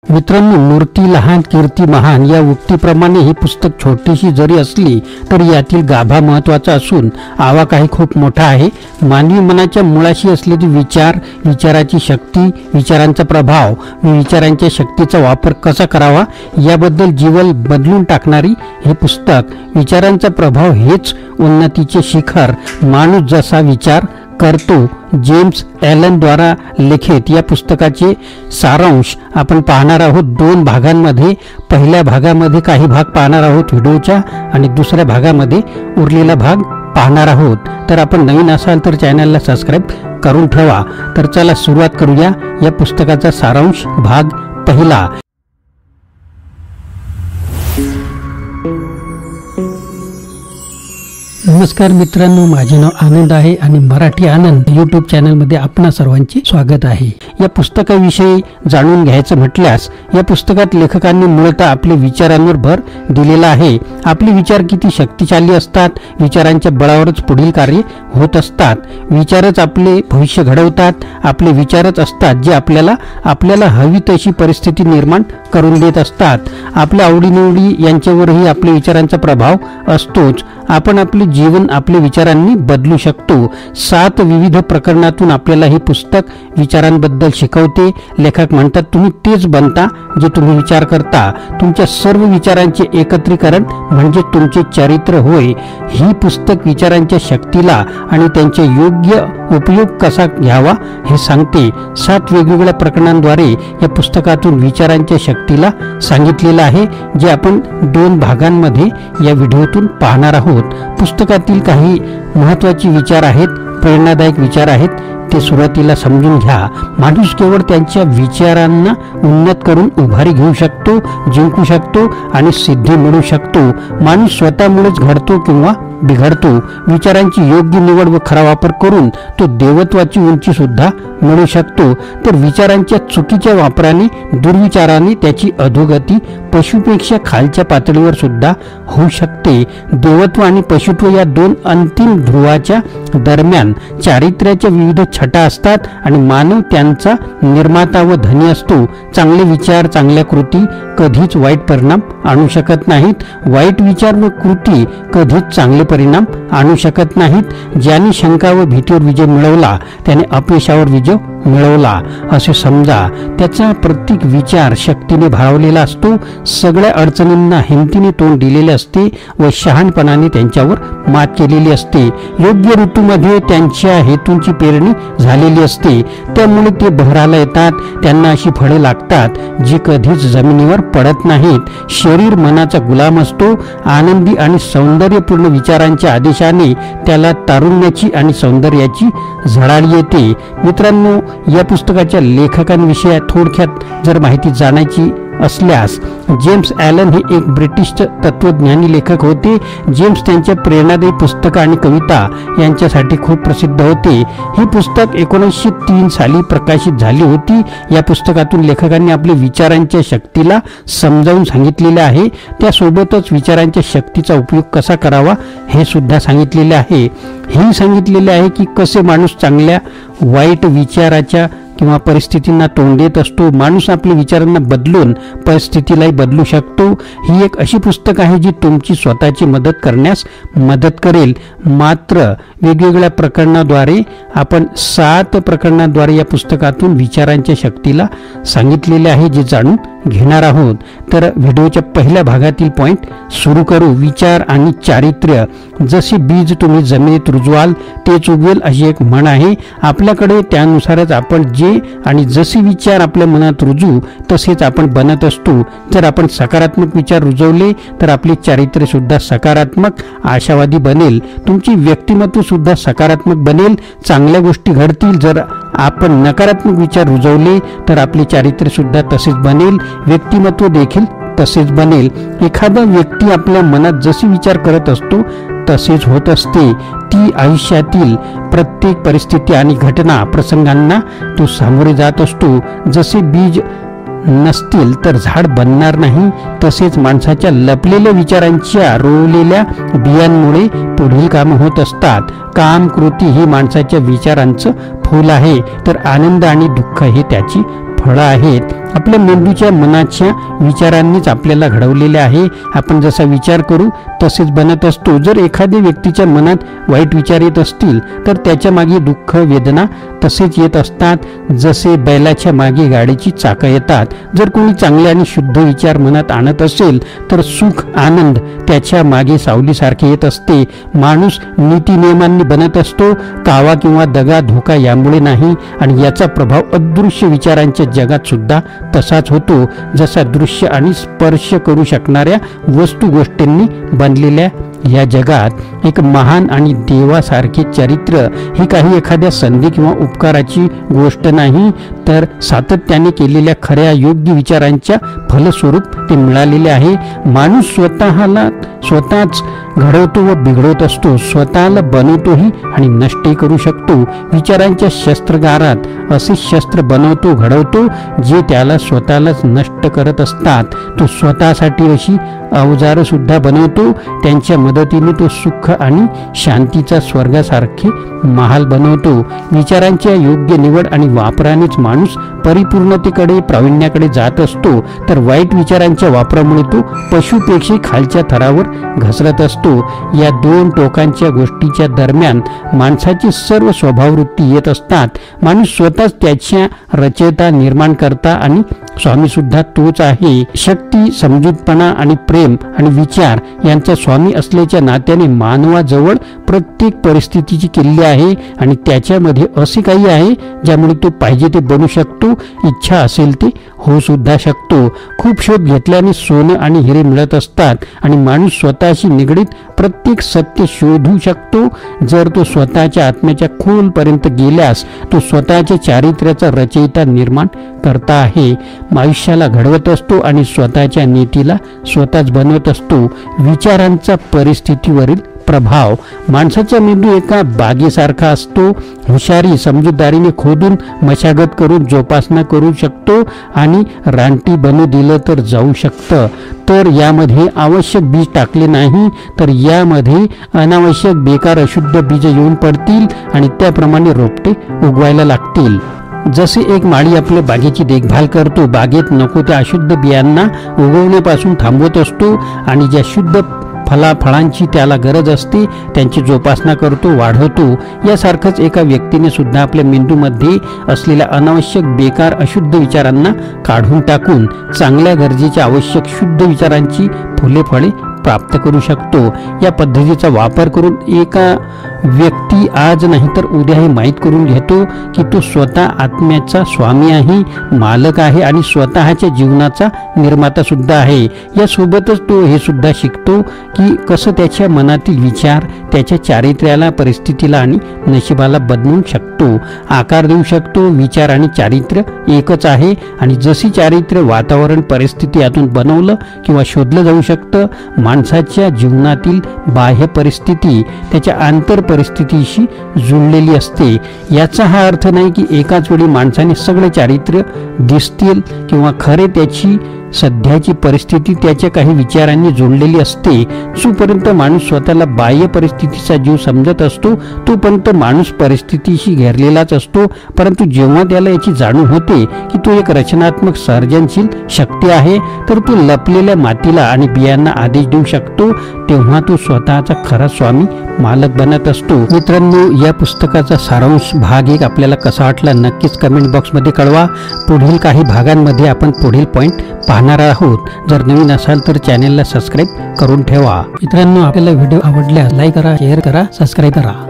मित्रांनो, मूर्ती लहान कीर्ती महान या उक्तीप्रमाणे ही पुस्तक छोटीशी जरी असली तरी यातील गाभा महत्त्वाचा असून आवाकाही खूप मोठा आहे. मानवी मनाच्या मुळाशी असलेली विचार, विचाराची शक्ती, विचारांचा प्रभाव, विचारांच्या शक्तीचा वापर कसा करावा याबद्दल जीवन बदलून टाकणारी हे पुस्तक. विचारांचा प्रभाव हेच उन्नतीचे शिखर. माणूस जसा विचार करतो. जेम्स ॲलन द्वारा लिखित या पुस्तकाचे सारांश आपण पाहणार आहोत 2 भागांमध्ये. पहिल्या भागामध्ये काही भाग पाहणार आहोत व्हिडिओच्या आणि दुसऱ्या भागामध्ये उरलेला भाग पाहणार आहोत. तर आपण नवीन असाल तर चॅनलला सबस्क्राईब करून ठेवा. तर चला सुरुवात करूया या पुस्तकाचा सारांश. भाग पहिला. नमस्कार मित्रांनो, माझे नाव आनंद आहे आणि मराठी आनंद यूट्यूब चॅनलमध्ये आपणा सर्वांचे स्वागत आहे. या पुस्तकाविषयी जाणून घ्यायचं म्हटल्यास या पुस्तकात लेखकांनी मूलतः आपले विचारांवर भर दिलेला आहे. आपले विचार किती शक्तिशाली असतात. विचारांच्या बळावरच पुढील कार्य होत असतात. विचारच आपले भविष्य घडवतात. आपले विचारच असतात जे आपल्याला हवी तशी परिस्थिती निर्माण करून देत असतात. आपल्या आवडीनिवडी यांच्यावरही आपल्या विचारांचा प्रभाव असतोच. आपण आपले जीवन आपल्या विचारांनी बदलू शकतो. 7 विविध प्रकरणातून आपल्याला हे पुस्तक विचारांबद्दल शिकवते. लेखक म्हणतात, तुम्ही तेच बनता जे तुम्ही विचार करता. तुमच्या सर्व विचारांचे एकत्रीकरण म्हणजे तुमचे चरित्र होय. ही पुस्तक विचारांच्या शक्तीला आणि त्यांचा योग्य उपयोग कसा घ्यावा हे सांगते. 7 वेगवेगळ्या प्रकरणांद्वारे या पुस्तकातून विचारांच्या शक्तीला सांगितलेलं आहे, जे आपण 2 भागांमध्ये या व्हिडिओतून पाहणार आहोत. पुस्तकातील काही महत्त्वाचे विचार आहेत, प्रेरणादायक विचार आहेत, ते सुरुवातीला समजून घ्या. माणूस केवळ त्यांच्या विचारांना उन्नत करून उभारी घेऊ शकतो, जिंकू शकतो आणि सिद्धी मिळवू शकतो. माणूस स्वतःमुळेच घडतो किंवा बिघडतो. विचारांची योग्य निवड व खरा वापर करून तो देवत्वाची उंची सुद्धा मिळवू शकतो. तर विचारांच्या चुकीच्या वापराने, दुर्विचाराने त्याची अधोगती पशुपेक्षा खालच्या पातळीवर सुद्धा होऊ शकते. देवत्व आणि पशुत्व या 2 अंतिम ध्रुवाच्या दरम्यान चारित्र्याच्या विविध छटा असतात आणि मानव त्यांचा निर्माता व धनी असतो. चांगले विचार, चांगल्या कृती कधीच वाईट परिणाम आणू शकत नाहीत. वाईट विचार व कृती कधीच चांगले परिणाम आणू शकत नाहीत. ज्याने शंका व भीतीवर विजय मिळवला त्याने अपयशावर विजय मिळवला असे समजा. त्याचा प्रत्येक विचार शक्तीने भारावलेला असतो. सगळ्या अडचणींना हिमतीने तोंड दिलेले असते व शहाणपणाने त्यांच्यावर मात केलेली असते. योग्य ऋतूमध्ये त्यांच्या हेतूंची पेरणी झालेली असते. त्यामुळे ते बहराला येतात. त्यांना अशी फळे लागतात जी कधीच जमिनीवर पडत नाहीत. शरीर मनाचा गुलाम असतो. आनंदी आणि सौंदर्यपूर्ण विचारांच्या आदेशाने त्याला तारुण्याची आणि सौंदर्याची झळाळी येते. मित्रांनो, या पुस्तकाच्या लेखकांविषयी थोडक्यात जर माहिती जाणायची असल्यास, जेम्स ॲलन हे एक ब्रिटिश तत्वज्ञानी लेखक होते. जेम्स त्यांच्या प्रेरणादायी पुस्तकं आणि कविता यांच्यासाठी खूप प्रसिद्ध होते. ही पुस्तक 1903 साली प्रकाशित झाली होती. या पुस्तकातून लेखकांनी आपल्या विचारांच्या शक्तीला समजावून सांगितलेले आहे. त्यासोबतच विचारांच्या शक्तीचा उपयोग कसा करावा हे सुद्धा सांगितलेले आहे. हे सांगितलेले आहे की कसे माणूस चांगल्या वाईट विचाराच्या किंवा परिस्थितींना तोंड देत असतो. माणूस आपल्या विचारांना बदलून परिस्थितीलाही बदलू शकतो. ही एक अशी पुस्तक आहे जी तुमची स्वतःची मदत करण्यास मदत करेल. मात्र वेगवेगळ्या प्रकरणाद्वारे आपण 7 प्रकरणाद्वारे या पुस्तकातून विचारांच्या शक्तीला सांगितलेले आहे, जे जाणून घेणार आहोत. तर व्हिडिओच्या पहिल्या भागातील पॉइंट सुरू करू. विचार आणि चारित्र्य. जसे बीज तुम्ही जमिनीत रुजवाल तेच उगवेल अशी एक म्हण आहे. आपल्याकडे त्यानुसारच आपण जे आणि जसे विचार आपल्या मनात रुजू तसेच आपण बनत असतो. जर आपण सकारात्मक विचार रुजवले तर आपले चारित्र्य सुद्धा सकारात्मक, आशावादी बनेल. तुमचे व्यक्तिमत्व सुद्धा सकारात्मक बनेल. चांगल्या गोष्टी घडतील. जर आपण नकारात्मक विचार रुजवले तर आपले चारित्र्य सुद्धा तसेच बनेल, व्यक्तिमत्व देखील तसेच बनेल. एखादा व्यक्ती आपल्या मनात जसे विचार करत असतो तसेच होत असते. ती आयुष्यातील प्रत्येक परिस्थिती आणि घटना प्रसंगांना तो सामोरे जात असतो. जसे बीज नसतील तर झाड बनणार नाही, तसेच माणसाच्या लपलेल्या विचारांच्या रोवलेल्या बियांमुळे पुढील काम होत असतात. काम, कृती ही माणसाच्या विचारांचं फूल आहे, तर आनंद आणि दुःख हे त्याची फळं आहेत. आपल्या मेंदूच्या मनाच्या विचारांनीच आपल्याला घडवलेले आहे. आपण जसा विचार करू तसेच बनत असतो. जर एखाद्या व्यक्तीच्या मनात वाईट विचार येत असतील तर त्याच्या मागे दुःख वेदना तसेच येत असतात, जसे बैलाच्या मागे गाडीची चाकं येतात. जर कोणी चांगले आणि शुद्ध विचार मनात आणत असेल तर सुख आनंद त्याच्या मागे सावलीसारखे येत असते. माणूस नीती नियमांनी बनत असतो, कावा किंवा दगा धोका यामुळे नाही. आणि याचा प्रभाव अदृश्य विचारांच्या जगात सुद्धा तसाच होतो, जसा दृश्य आणि स्पर्श करू शकणाऱ्या वस्तू गोष्टींनी बनलेल्या या जगात एक महान आणि देवासारखे चरित्र ही काही एखाद्या संधी किंवा उपकाराची गोष्ट नाही, तर सातत्याने केलेल्या खऱ्या योग्य विचारांच्या फलस्वरूप ते मिळालेले आहे. माणूस स्वतःच घडवतो व बिघडवत असतो, स्वतःला बनवतोही आणि नष्टही करू शकतो. विचारांच्या शस्त्रागारात असे शस्त्र बनवतो घडवतो जे त्याला स्वतःलाच नष्ट करत असतात. तो स्वतःसाठी अशी अवजारं सुद्धा बनवतो, त्यांच्या मदतीने तो सुख आणि शांतीचा स्वर्गासारखे महाल बनवतो. विचारांच्या योग्य निवड आणि वापरानेच माणूस परिपूर्णतेकडे प्रावीण्याकडे जात असतो, तर वाईट विचारांच्या वापरामुळे तो पशुपेक्षा खालच्या थरावर घसरत असतो. या दोन टोकांच्या गोष्टीच्या दरम्यान माणसाची सर्व स्वभाववृत्ती येत असतात. माणूस स्वतःच त्याच्या रचयिता निर्माण करता आणि स्वामी सुद्धा तोच आहे. शक्ती समजूतपणा आणि प्रेम आणि विचार यांचा स्वामी असल्याच्या नात्याने मानवाजवळ प्रत्येक परिस्थितीची किल्ली आहे आणि त्याच्यामध्ये असे काही आहे ज्यामुळे तो पाहिजे ते बनू शकतो, इच्छा असेल ते होऊ सुद्धा शकतो. खूप शोध घेतल्याने सोनं आणि हिरे मिळत असतात आणि माणूस स्वतःशी निगडीत प्रत्येक सत्य शोधू शकतो. जर तो स्वतःच्या आत्म्याच्या खोलपर्यंत गेल्यास तो स्वतःच्या चारित्र्याचा रचयिता निर्माण करता आहे. आयुष्याला घडवत असतो आणि स्वतःच्या नीतीला स्वतःच बनवत असतो. विचारांचा परिस्थितीवरील प्रभाव. माणसाचा मेंदू एका बागेसारखा असतो. हुशारी समजूतदारीने खोदून मशागत करून जोपासना करू शकतो आणि रानटी बनू दिलं तर जाऊ शकतं. तर यामध्ये आवश्यक बीज टाकले नाही तर यामध्ये अनावश्यक बेकार अशुद्ध बीज येऊन पडतील आणि त्याप्रमाणे रोपटे उगवायला लागतील. जसे एक माळी आपल्या बागेची देखभाल करतो, बागेत नको त्या अशुद्ध बियांना उगवण्यापासून थांबवत असतो आणि ज्या शुद्ध फळांची त्याला गरज असते त्यांची जोपासना करतो, वाढवतो. यासारखंच एका व्यक्तीने सुद्धा आपल्या मेंदूमध्ये असलेल्या अनावश्यक बेकार अशुद्ध विचारांना काढून टाकून चांगल्या गरजेच्या आवश्यक शुद्ध विचारांची फुले फळे प्राप्त करू शकतो. या पद्धतीचा वापर करून एका व्यक्ती आज नाही तर उद्या हे माहीत करून घेतो की तो स्वतः आत्म्याचा स्वामी आहे, मालक आहे आणि स्वतःच्या जीवनाचा निर्माता सुद्धा आहे. यासोबतच तो हे सुद्धा शिकतो की कसं त्याच्या मनातील विचार त्याच्या चारित्र्याला, परिस्थितीला आणि नशिबाला बदलू शकतो, आकार देऊ शकतो. विचार आणि चारित्र्य एकच आहे आणि जशी चारित्र्य वातावरण परिस्थिती यातून बनवलं किंवा शोधलं जाऊ शकतं. माणसाच्या जीवनातील बाह्य परिस्थिती त्याच्या आंतर परिस्थितीशी जुळलेली असते. याचा हा अर्थ नाही की एकाच वेळी माणसाने सगळे चारित्र्य दिसतील किंवा खरे त्याची सध्याची परिस्थिती त्याच्या काही विचारांनी जोडलेली असते. जोपर्यंत माणूस स्वतःला बाह्य परिस्थितीचा जीव समजत असतो तोपर्यंत माणूस परिस्थितीशी घेरलेलाच असतो. परंतु जेव्हा त्याला याची जाणीव होते की तो एक रचनात्मक सर्जनशील शक्ती आहे तर तो लपलेल्या मातीला आणि बियांना आदेश देऊ शकतो, तेव्हा तो स्वतःचा खरा स्वामी मालक बनत असतो. मित्रांनो, या पुस्तकाचा सारांश भाग 1 आपल्याला कसा वाटला नक्कीच कमेंट बॉक्समध्ये कळवा. पुढील काही भागांमध्ये आपण पुढील पॉइंट पाहणार आहोत. जर नवीन असाल तर चॅनेलला सबस्क्राईब करून ठेवा. मित्रांनो, आपल्याला व्हिडिओ आवडल्यास लाईक करा, शेअर करा, सबस्क्राईब करा.